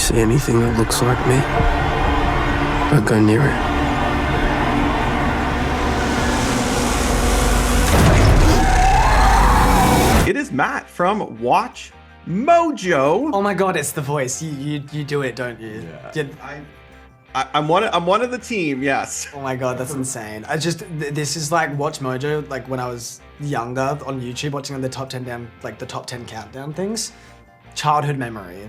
see anything that looks like me, don't go near it. It is Matt from WatchMojo. Oh my god, it's the voice. You do it, don't you? Yeah. I'm one of the team, yes. Oh my god, that's insane. This is like WatchMojo, like when I was younger on YouTube watching the top 10 countdown things. Childhood memory.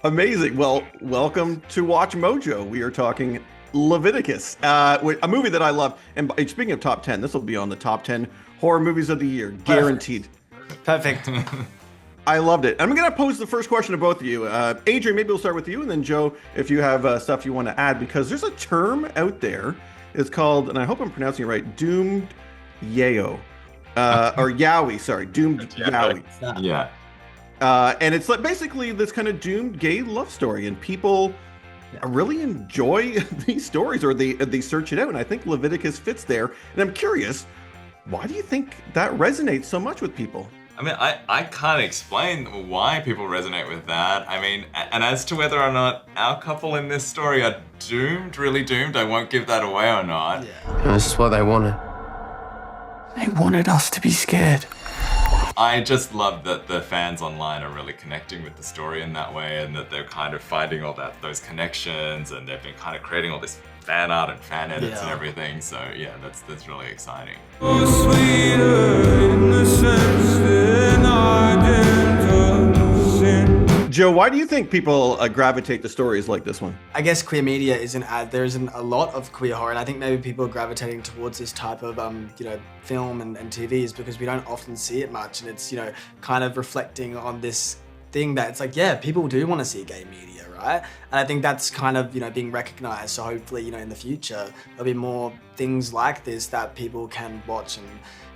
Amazing. Well, welcome to WatchMojo. We are talking Leviticus, a movie that I love. And speaking of top 10, this will be on the top 10 horror movies of the year, guaranteed. Perfect. I loved it. I'm going to pose the first question to both of you. Adrian, maybe we'll start with you, and then Joe, if you have stuff you want to add, because there's a term out there. It's called, and I hope I'm pronouncing it right, doomed Yaoi. Or Yaoi, sorry, doomed Yaoi. Yeah. And it's like basically this kind of doomed gay love story, and people really enjoy these stories, or they search it out, and I think Leviticus fits there. And I'm curious, why do you think that resonates so much with people? I mean, I can't explain why people resonate with that. I mean, and as to whether or not our couple in this story are doomed, really doomed, I won't give that away or not. Yeah. This is what they wanted. They wanted us to be scared. I just love that the fans online are really connecting with the story in that way, and that they're kind of finding all those connections, and they've been kind of creating all this fan art and fan edits and everything. So yeah, that's really exciting. Joe, why do you think people gravitate to stories like this one? I guess queer media there isn't a lot of queer horror, and I think maybe people are gravitating towards this type of film and TV is because we don't often see it much, and it's kind of reflecting on this thing that it's like, yeah, people do want to see gay media, right? And I think that's kind of being recognized. So hopefully in the future there'll be more things like this that people can watch and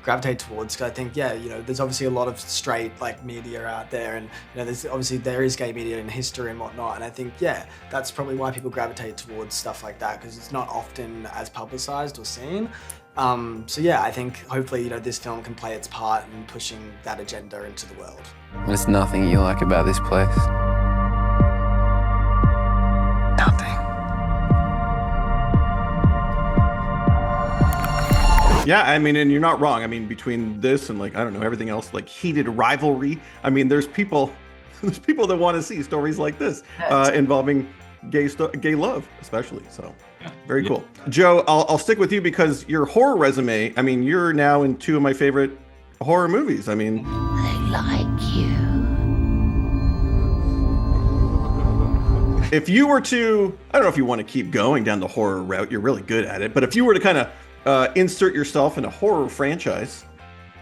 gravitate towards, because I think there's obviously a lot of straight media out there, and there is gay media in history and whatnot, and I think that's probably why people gravitate towards stuff like that, because it's not often as publicized or seen. So yeah, I think hopefully this film can play its part in pushing that agenda into the world. There's nothing you like about this place. Nothing. Yeah, I mean, and you're not wrong. I mean, between this and everything else, heated rivalry. I mean, there's people that want to see stories like this involving gay love, especially. So, very cool. Joe, I'll stick with you because your horror resume. I mean, you're now in two of my favorite horror movies. I mean, I like you. If you were to, I don't know if you want to keep going down the horror route. You're really good at it. But if you were to kind of insert yourself in a horror franchise,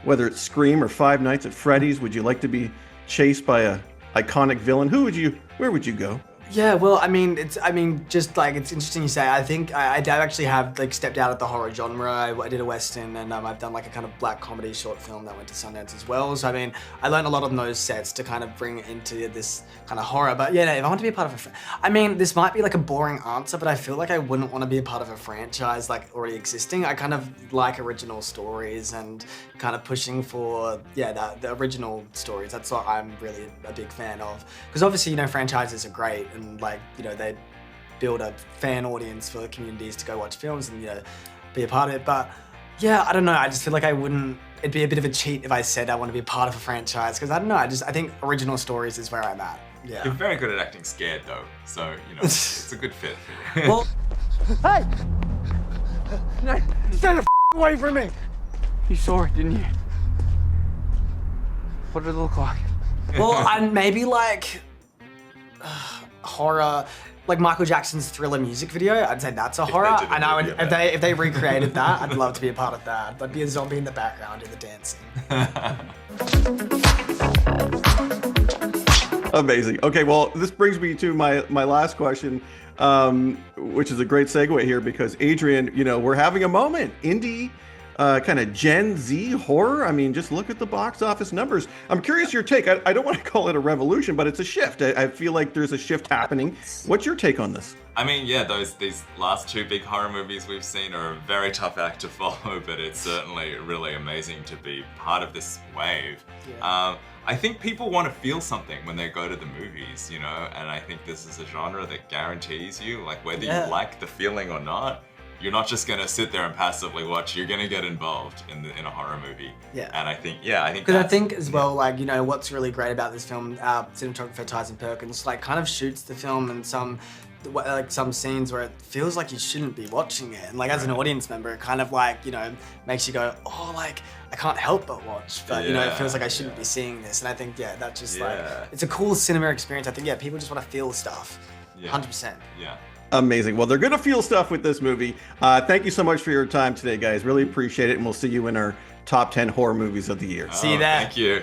whether it's Scream or Five Nights at Freddy's, would you like to be chased by a iconic villain? Where would you go? Yeah, well, it's interesting you say. I think I actually have stepped out of the horror genre. I did a Western, and I've done a kind of black comedy short film that went to Sundance as well. So I learned a lot on those sets to kind of bring into this kind of horror. But yeah, if I want to be a part of this might be a boring answer, but I feel like I wouldn't want to be a part of a franchise already existing. I kind of like original stories and kind of pushing for the original stories. That's what I'm really a big fan of, because obviously franchises are great, and they build a fan audience for communities to go watch films and be a part of it. But yeah, I don't know, I just feel like it'd be a bit of a cheat if I said I want to be a part of a franchise, because I don't know, I think original stories is where I'm at. Yeah. You're very good at acting scared though, so it's a good fit for you. Well, Hey! No, stay the away from me! You saw it, didn't you? What did it look like? well, and maybe horror, like Michael Jackson's Thriller music video. I'd say that's a horror. And I would, if they recreated that, I'd love to be a part of that. I'd be a zombie in the background in the dancing. Amazing. Okay, well, this brings me to my last question, which is a great segue here because Adrian, we're having a moment. Indie kind of Gen Z horror. I mean, just look at the box office numbers. I'm curious your take. I don't want to call it a revolution, but it's a shift. I feel like there's a shift happening. What's your take on this? I mean, yeah, these last two big horror movies we've seen are a very tough act to follow, but it's certainly really amazing to be part of this wave. Yeah. I think people want to feel something when they go to the movies, you know, and I think this is a genre that guarantees you, like whether you like the feeling or not, you're not just gonna sit there and passively watch. You're gonna get involved in a horror movie. Yeah. And I think because I think as well, like, you know, what's really great about this film, cinematographer Tyson Perkins, like, kind of shoots the film in some scenes where it feels like you shouldn't be watching it, and like as an audience member, it kind of like, you know, makes you go, oh, like I can't help but watch, but you know, it feels like I shouldn't be seeing this, and I think that just like it's a cool cinema experience. I think people just want to feel stuff. 100%. Yeah. Amazing. Well, they're going to feel stuff with this movie. Thank you so much for your time today, guys. Really appreciate it. And we'll see you in our top 10 horror movies of the year. See you there. Thank you.